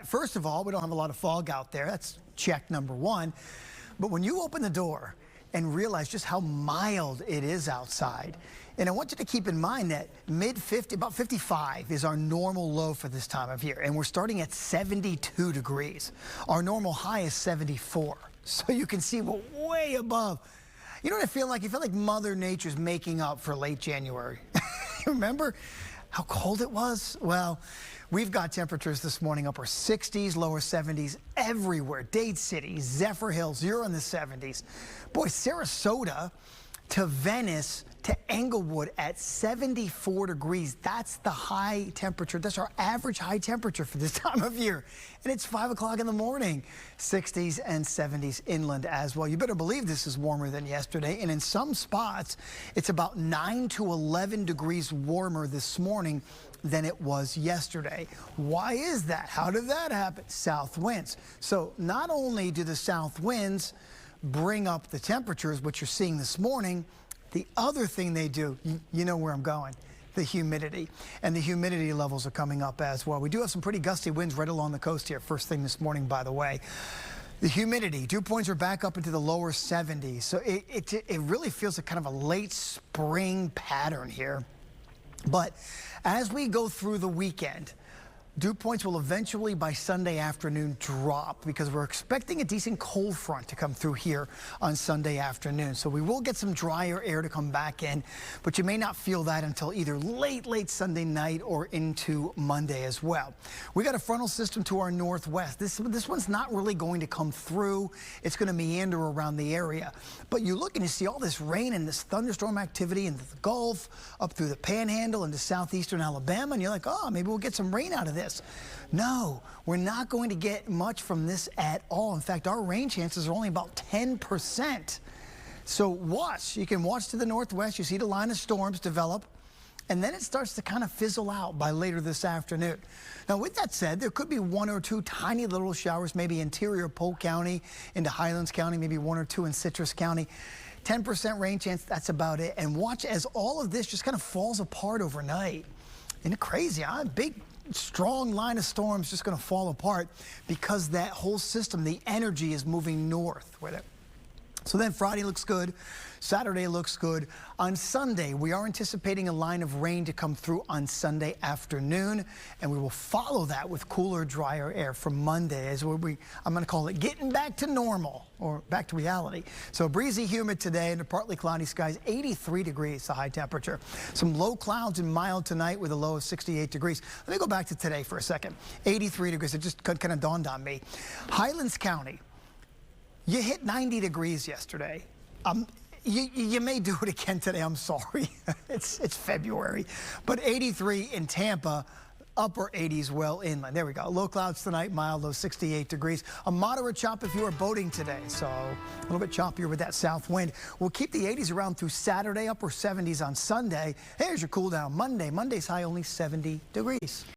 first of all, we don't have a lot of fog out there. That's check number one. But when you open the door and realize just how mild it is outside, and I want you to keep in mind that mid-50, about 55 is our normal low for this time of year, and we're starting at 72 degrees. Our normal high is 74, so you can see we're way above. You know what I feel like? I feel like Mother Nature's making up for late January. Remember how cold it was? Well, we've got temperatures this morning upper 60s, lower 70s everywhere. Dade City, Zephyr Hills, you're in the 70s. Boy, Sarasota to Venice to Englewood at 74 degrees. That's the high temperature. That's our average high temperature for this time of year. And it's 5 o'clock in the morning. 60s and 70s inland as well. You better believe this is warmer than yesterday. And in some spots, it's about 9 to 11 degrees warmer this morning than it was yesterday. Why is that? How did that happen? South winds. So not only do the south winds bring up the temperatures, which you're seeing this morning, the other thing they do, you know where I'm going, the humidity. And the humidity levels are coming up as well. We do have some pretty gusty winds right along the coast here, first thing this morning, by the way. The humidity, dew points are back up into the lower 70s. So it really feels like kind of a late spring pattern here. But as we go through the weekend, dew points will eventually by Sunday afternoon drop because we're expecting a decent cold front to come through here on Sunday afternoon. So we will get some drier air to come back in, but you may not feel that until either late Sunday night or into Monday as well. We got a frontal system to our northwest. This one's not really going to come through. It's going to meander around the area. But you look and you see all this rain and this thunderstorm activity in the Gulf, up through the Panhandle into southeastern Alabama, and you're like, oh, maybe we'll get some rain out of this. No, we're not going to get much from this at all. In fact, our rain chances are only about 10%. So watch. You can watch to the northwest. You see the line of storms develop, and then it starts to kind of fizzle out by later this afternoon. Now, with that said, there could be one or two tiny little showers, maybe interior Polk County into Highlands County, maybe one or two in Citrus County. 10% rain chance, that's about it. And watch as all of this just kind of falls apart overnight. Isn't it crazy, huh? Big, strong line of storms just going to fall apart because that whole system, the energy is moving north with it. So then Friday looks good. Saturday looks good. On Sunday, we are anticipating a line of rain to come through on Sunday afternoon, and we will follow that with cooler, drier air from Monday as I'm going to call it getting back to normal or back to reality. So breezy, humid today and partly cloudy skies, 83 degrees, the high temperature. Some low clouds and mild tonight with a low of 68 degrees. Let me go back to today for a second. 83 degrees. It just kind of dawned on me. Highlands County. You hit 90 degrees yesterday. You may do it again today. I'm sorry. It's February. But 83 in Tampa, upper 80s well inland. There we go. Low clouds tonight, mild, low 68 degrees. A moderate chop if you are boating today. So a little bit choppier with that south wind. We'll keep the 80s around through Saturday, upper 70s on Sunday. Here's your cool down Monday. Monday's high only 70 degrees.